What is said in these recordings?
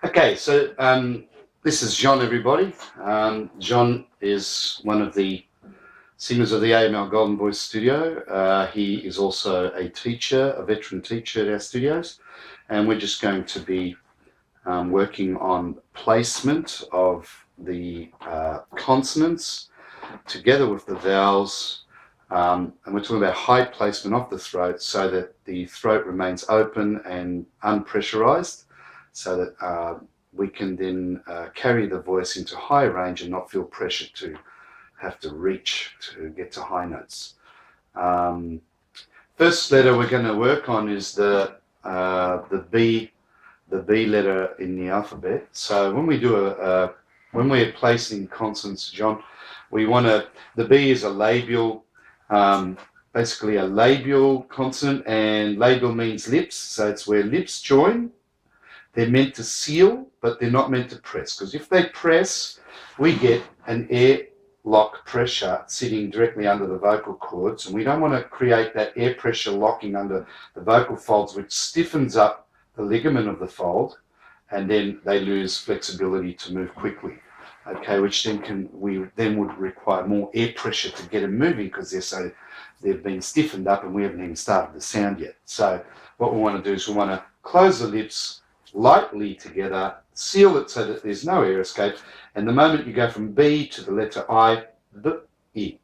Okay, so this is John, everybody. John is one of the singers of the AML Golden Voice Studio. He is also a teacher, a veteran teacher at our studios, and we're just going to be working on placement of the consonants together with the vowels. And we're talking about height placement of the throat so that the throat remains open and unpressurized, so that we can then carry the voice into high range and not feel pressure to have to reach to get to high notes. First letter we're going to work on is the B letter in the alphabet. So when we do when we're placing consonants, John, we want to, the B is a labial, basically a labial consonant, and labial means lips, so it's where lips join. They're meant to seal, but they're not meant to press, because if they press, we get an airlock pressure sitting directly under the vocal cords, and we don't want to create that air pressure locking under the vocal folds, which stiffens up the ligament of the fold, and then they lose flexibility to move quickly. Okay, which then would require more air pressure to get them moving, because they've been stiffened up and we haven't even started the sound yet. So what we want to do is we want to close the lips lightly together, seal it so that there's no air escape, and the moment you go from B to the letter I, B, E,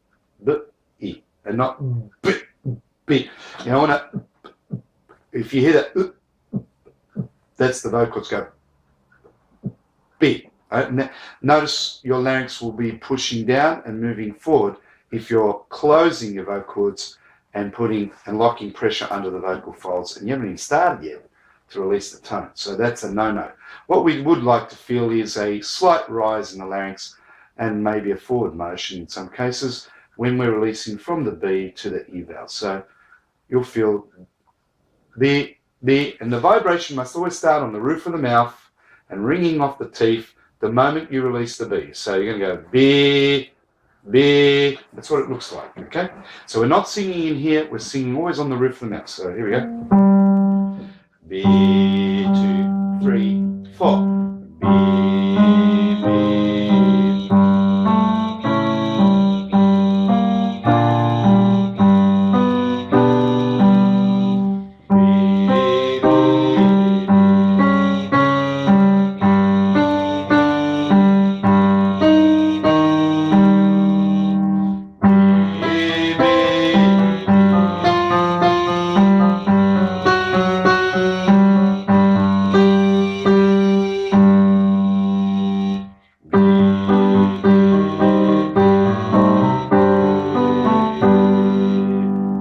B, E, and not B, B. You know, if you hear that, that's the vocals go B. Notice your larynx will be pushing down and moving forward if you're closing your vocal cords and putting and locking pressure under the vocal folds, and you haven't even started yet to release the tone. So that's a no-no. What we would like to feel is a slight rise in the larynx and maybe a forward motion in some cases when we're releasing from the B to the E vowel. So you'll feel B, B, and the vibration must always start on the roof of the mouth and ringing off the teeth the moment you release the B. So you're going to go B, B. That's what it looks like, okay? So we're not singing in here. We're singing always on the roof of the mouth. So here we go. B, 2, 3, 4. B, B,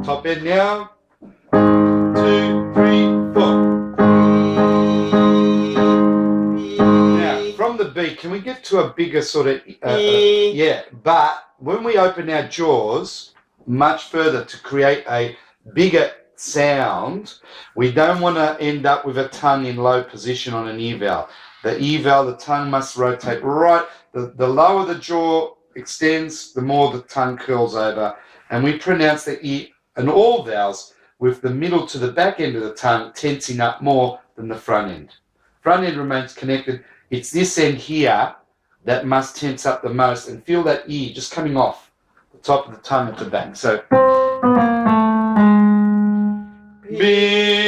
top end now. 2, 3, 4. Now, from the B, can we get to a bigger sort of, yeah, but when we open our jaws much further to create a bigger sound, we don't want to end up with a tongue in low position on an E vowel. The E vowel, the tongue must rotate right. The lower the jaw extends, the more the tongue curls over. And we pronounce the E and all vowels with the middle to the back end of the tongue tensing up more than the front end. Front end remains connected. It's this end here that must tense up the most, and feel that E just coming off the top of the tongue at the back. So B.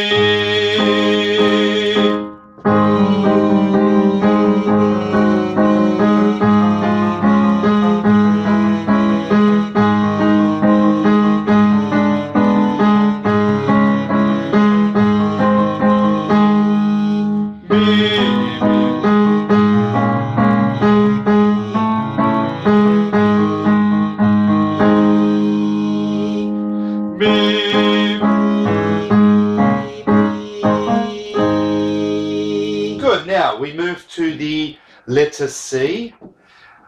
Good. Now we move to the letter C.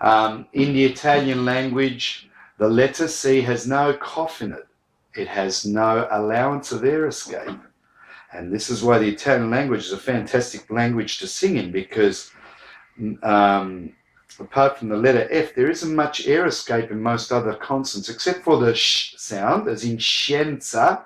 In the Italian language, the letter C has no cough in it. It has no allowance of air escape. And this is why the Italian language is a fantastic language to sing in, because apart from the letter F, there isn't much air escape in most other consonants, except for the sh sound, as in scienza.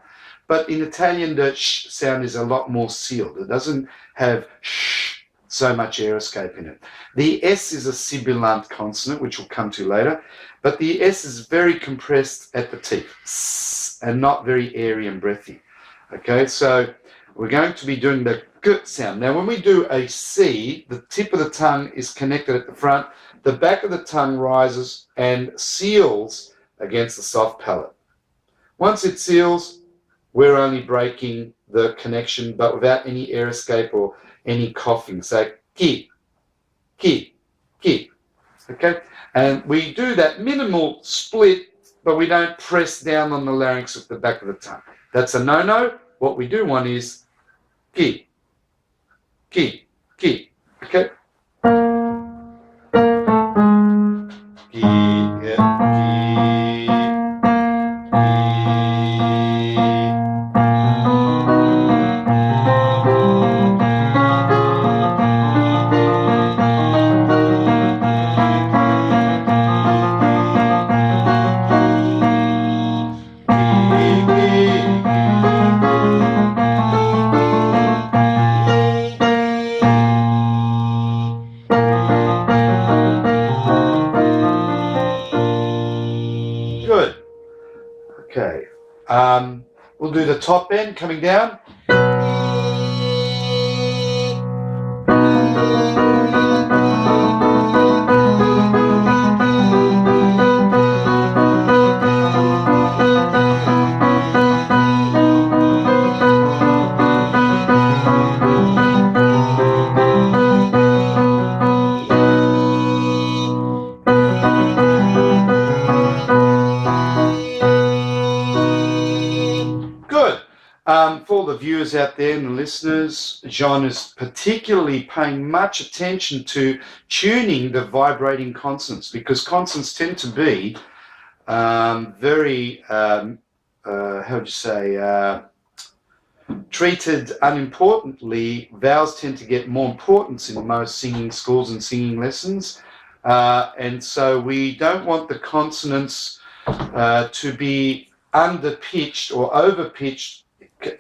But in Italian, the sh sound is a lot more sealed. It doesn't have sh so much air escape in it. The S is a sibilant consonant, which we'll come to later, but the S is very compressed at the teeth and not very airy and breathy. Okay, so we're going to be doing the G sound. Now, when we do a C, the tip of the tongue is connected at the front, the back of the tongue rises and seals against the soft palate. Once it seals, we're only breaking the connection, but without any air escape or any coughing. So, ki, ki, ki. Okay? And we do that minimal split, but we don't press down on the larynx with the back of the tongue. That's a no-no. What we do want is ki, ki, ki. Okay? Ki, yeah, ki, Good. Okay. We'll do the top end coming down. Good. For the viewers out there and the listeners, John is particularly paying much attention to tuning the vibrating consonants, because consonants tend to be very, how would you say, treated unimportantly. Vowels tend to get more importance in most singing schools and singing lessons. And so we don't want the consonants to be under-pitched or over-pitched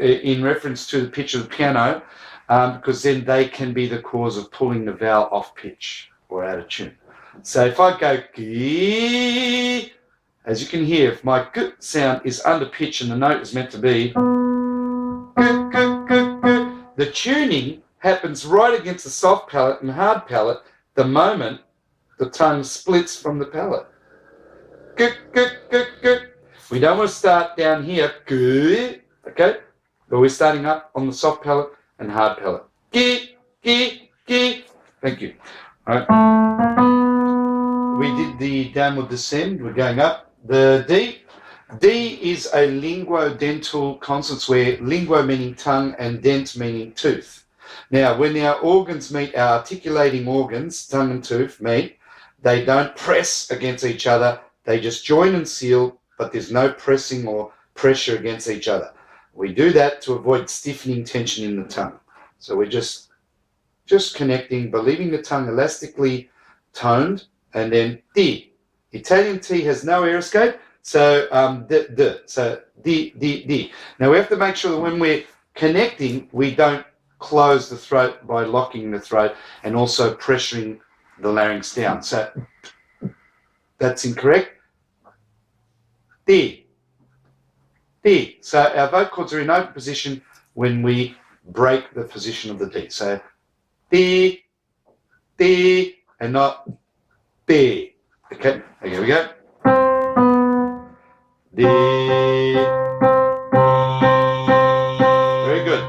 in reference to the pitch of the piano, because then they can be the cause of pulling the vowel off pitch or out of tune. So if I go g, as you can hear, if my g sound is under pitch and the note is meant to be g, the tuning happens right against the soft palate and hard palate the moment the tongue splits from the palate. G, g, g, g. We don't want to start down here, g, okay? But we're starting up on the soft palate and hard palate. Gi, gi, gi. Thank you. All right. We did the downward descend. We're going up. The D. D is a linguodental consonant, where linguo meaning tongue and dent meaning tooth. Now, when our organs meet, our articulating organs, tongue and tooth meet, they don't press against each other. They just join and seal, but there's no pressing or pressure against each other. We do that to avoid stiffening tension in the tongue. So we're just connecting, but leaving the tongue elastically toned, and then D. Italian T has no air escape, so so D, D, D. Now we have to make sure that when we're connecting, we don't close the throat by locking the throat and also pressuring the larynx down. So that's incorrect. D, D. So our vocal cords are in open position when we break the position of the D. So D, D, and not B. Okay, here we go. D. Very good.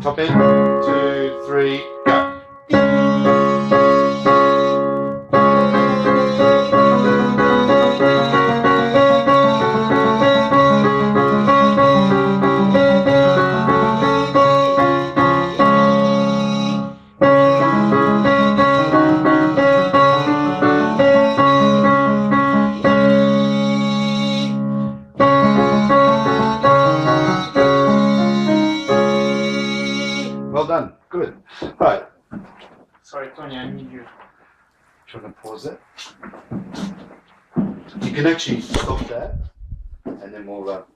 Top end, 2, 3, go. Well done. Good. Right. Sorry, Tony, I need you. Do you want to pause it? You can actually stop that, and then we'll